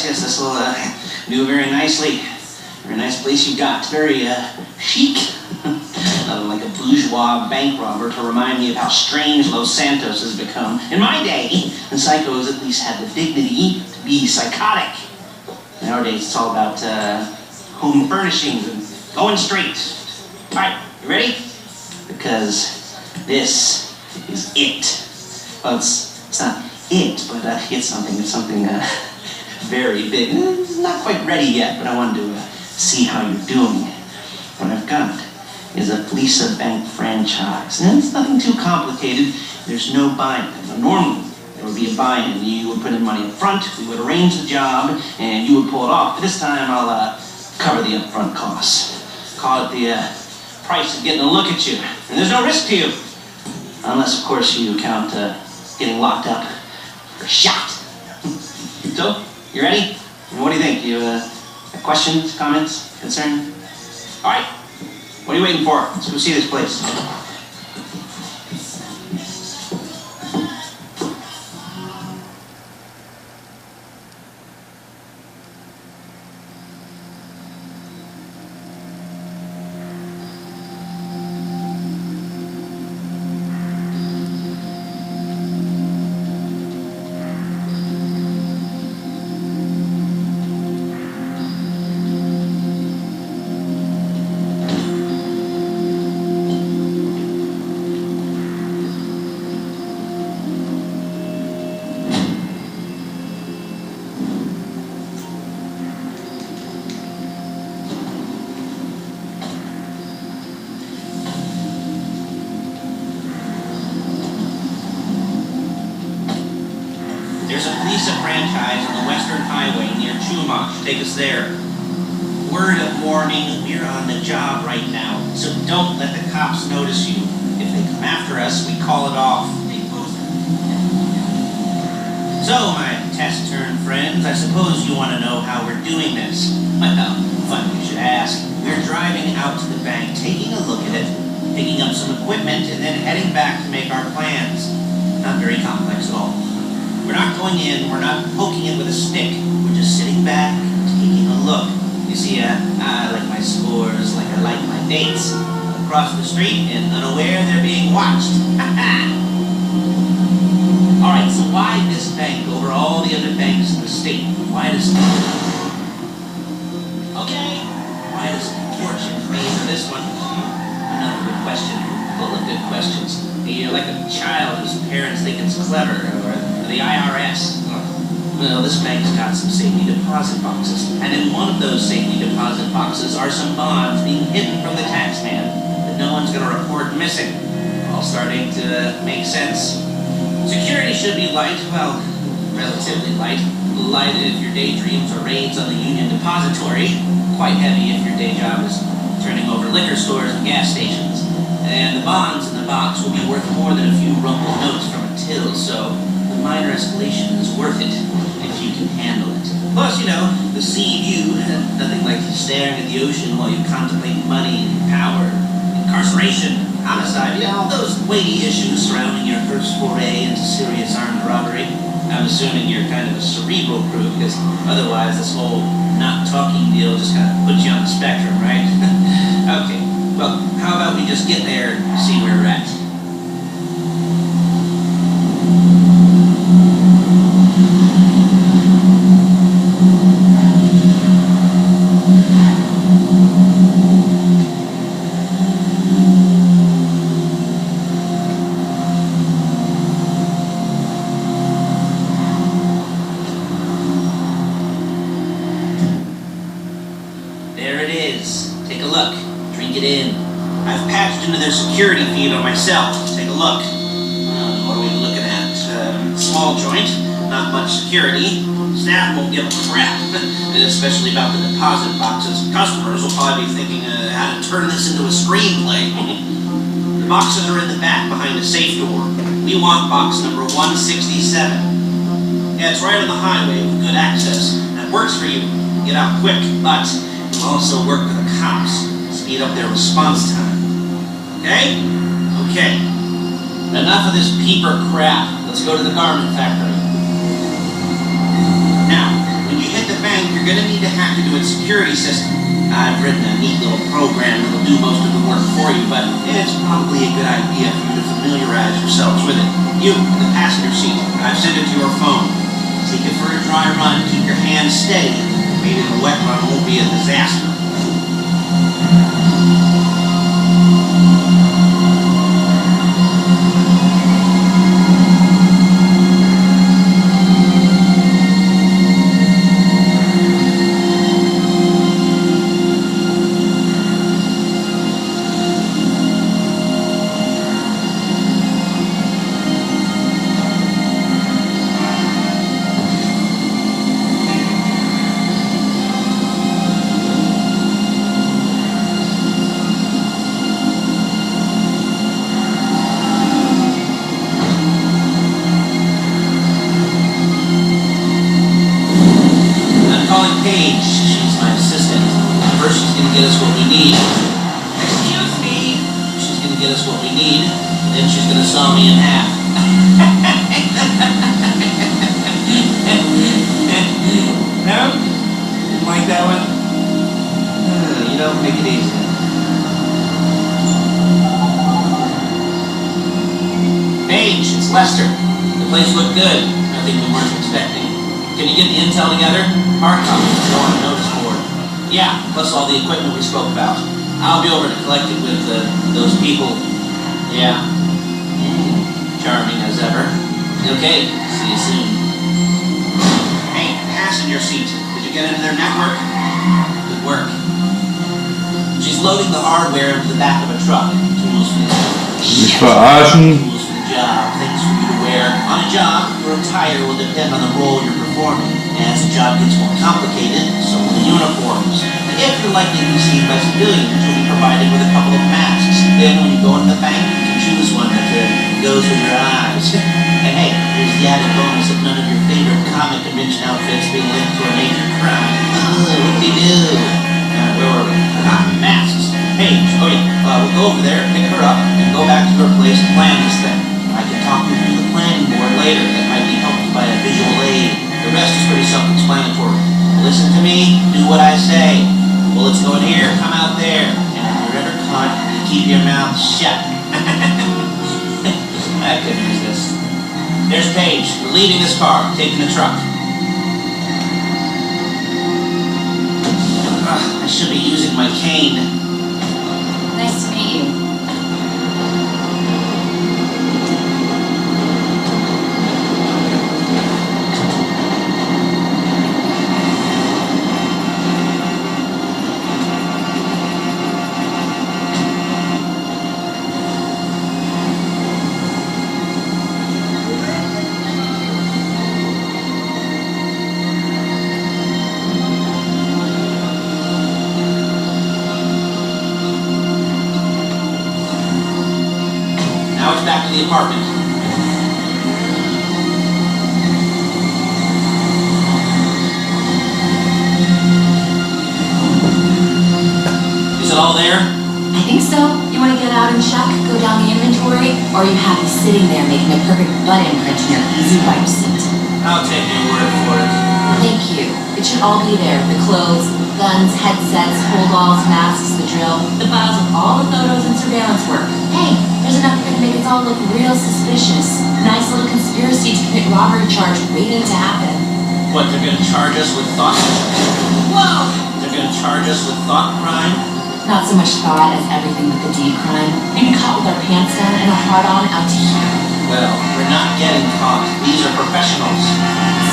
Yes, this will do very nicely. Very nice place you got. Very chic. Like a bourgeois bank robber to remind me of how strange Los Santos has become. In my day, the psychos at least had the dignity to be psychotic. Nowadays, it's all about home furnishings and going straight. All right, you ready? Because this is it. Well, it's not it, but it's something very big. It's not quite ready yet, but I wanted to see how you're doing. What I've got is a Lisa Bank franchise. And it's nothing too complicated. There's no buy-in. Normally, there would be a buy-in. You would put in money up front, we would arrange the job, and you would pull it off. But this time, I'll cover the upfront costs. Call it the price of getting a look at you. And there's no risk to you. Unless, of course, you count getting locked up or shot. So, you ready? What do you think? You have questions, comments, concerns? All right. What are you waiting for? Let's go see this place. There's a police franchise on the Western Highway near Chumash. Take us there. Word of warning, we're on the job right now, so don't let the cops notice you. If they come after us, we call it off. So, my taciturn friends, I suppose you want to know how we're doing this. Well, funny you should ask. We're driving out to the bank, taking a look at it, picking up some equipment, and then heading back to make our plans. Not very complex at all. We're not going in, we're not poking it with a stick. We're just sitting back, taking a look. You see, I like my scores like I like my dates. Across the street and unaware they're being watched. Alright, so why this bank over all the other banks in the state? Why does... Okay, why does fortune favor this one? Another good question, full of good questions. You're like a child whose parents think it's clever, or the IRS. Well, this bank's got some safety deposit boxes, and in one of those safety deposit boxes are some bonds being hidden from the tax man that no one's going to report missing. All starting to make sense. Security should be light, well, relatively light. Light if your daydreams or raids on the Union Depository. Quite heavy if your day job is turning over liquor stores and gas stations. And the bonds in the box will be worth more than a few rumpled notes from a till, so the minor escalation is worth it if you can handle it. Plus, you know, the sea view, nothing like staring at the ocean while you contemplate money, power, incarceration, homicide, you know, all those weighty issues surrounding your first foray into serious armed robbery. I'm assuming you're kind of a cerebral crew, because otherwise this whole not talking deal just kind of puts you on the spectrum, right? Okay. Well, how about we just get there and see where we're at? There it is. Take a look. Drink it in. I've patched into their security feed on myself. Take a look. What are we looking at? Small joint, not much security. Staff won't give a crap, especially about the deposit boxes. Customers will probably be thinking how to turn this into a screenplay. The boxes are in the back behind a safe door. We want box number 167. Yeah, it's right on the highway with good access. That works for you. Get out quick, but you also work for the cops. Speed up their response time. Okay? Okay. Enough of this peeper crap. Let's go to the garment factory. Now, when you hit the bank, you're gonna need to hack into its security system. I've written a neat little program that'll do most of the work for you, but it's probably a good idea for you to familiarize yourselves with it. You, in the passenger seat, I've sent it to your phone. Take it for a dry run, keep your hands steady. Maybe the wet run won't be a disaster. Get us what we need. Excuse me. She's gonna get us what we need, and then she's gonna saw me in half. No? Didn't like that one? You don't make it easy. Paige, it's Lester. The place looked good. Nothing we weren't expecting. Can you get the intel together? Hard copies, go on a notice board. Yeah, plus all the equipment we spoke about. I'll be over to collect it with those people. Yeah. Charming as ever. Okay, see you soon. Hey, passenger seat. Did you get into their network? Good work. She's loading the hardware into the back of a truck. Tools for Mich verarschen. Tools for the job, things for you to wear. On a job, your attire will depend on the role you're performing. As the job gets more complicated, so will the uniforms. If you're likely to be seen by civilians, you'll be provided with a couple of masks. Then when you go into the bank, you can choose one that goes with your eyes. And hey, here's the added bonus of none of your favorite comic convention outfits being linked to a major crime. Oh, whoop-de-doo. Where were we? Masks. Paige. Oh yeah, we'll go over there, pick her up, and go back to her place and plan this thing. I can talk you through the planning board later. That might be helped by a visual aid. The rest is pretty self-explanatory. Listen to me, do what I say. Bullets go in here, come out there. And if you're ever caught, you keep your mouth shut. I couldn't resist. There's Paige. We're leaving this car, taking the truck. I should be using my cane. Nice to meet you. Back to the apartment. Is it all there? I think so. You want to get out and check, go down the inventory, or are you happy sitting there making a perfect butt imprint in your easy wipe seat? I'll take your word for it. Thank you. It should all be there. The clothes, guns, headsets, holdalls, masks, the drill, the files with all the photos and surveillance work. Hey, there's enough here to make it all look real suspicious. Nice little conspiracy to commit robbery charge waiting to happen. What, they're gonna charge us with thought? Whoa! They're gonna charge us with thought crime? Not so much thought as everything but the deed crime. We'd be caught with our pants down and a hard-on out to here. Well, we're not getting caught. These are professionals.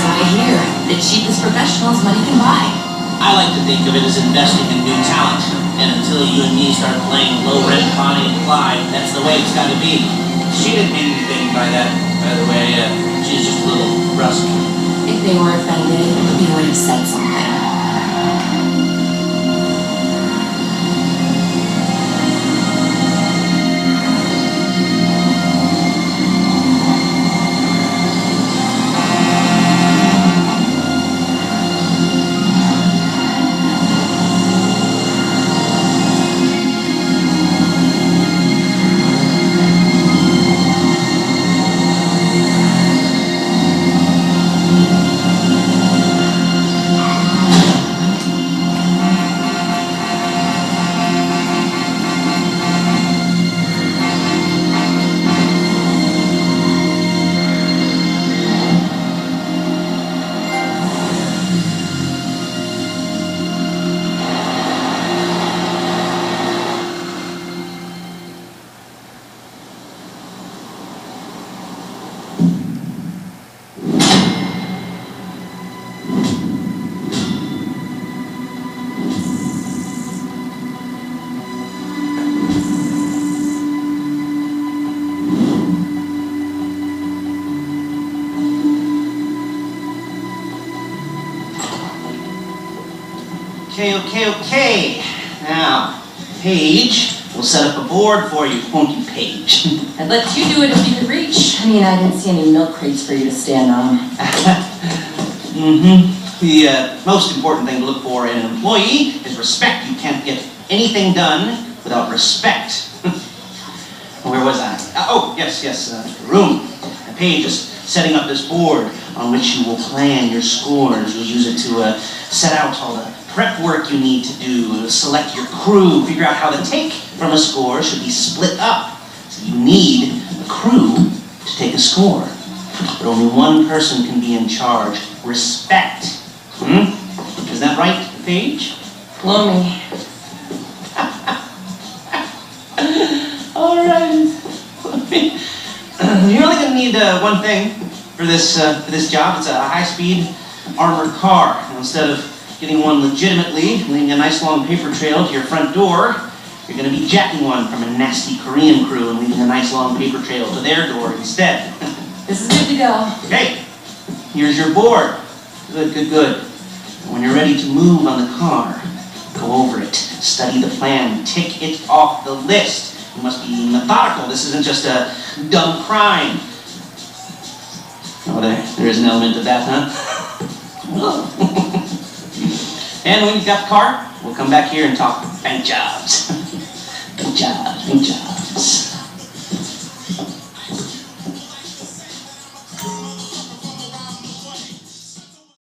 So I hear. The cheapest professionals money can buy. I like to think of it as investing in new talent. And until you and me start playing low-rent Bonnie and Clyde, that's the way it's gotta be. She didn't mean anything by that, by the way. She's just a little brusque. If they were offended, we would have said something. Okay. Now, Paige will set up a board for you, won't you, Paige? I'd let you do it if you could reach. I mean, I didn't see any milk crates for you to stand on. The most important thing to look for in an employee is respect. You can't get anything done without respect. Where was I? Yes, room. Paige is setting up this board on which you will plan your scores. You'll use it to set out all the prep work you need to do, select your crew, figure out how the take from a score should be split up. So you need a crew to take a score. But only one person can be in charge. Respect. Is that right, Paige? Gloomy. All right. You're only going to need one thing for this job. It's a high-speed armored car. And instead of getting one legitimately, leaving a nice long paper trail to your front door, you're going to be jacking one from a nasty Korean crew and leaving a nice long paper trail to their door instead. This is good to go. Okay, here's your board. Good. When you're ready to move on the car, go over it, study the plan, tick it off the list. You must be methodical. This isn't just a dumb crime. Oh, there is an element of that, huh? And when you've got the car, we'll come back here and talk bank jobs. Bank jobs.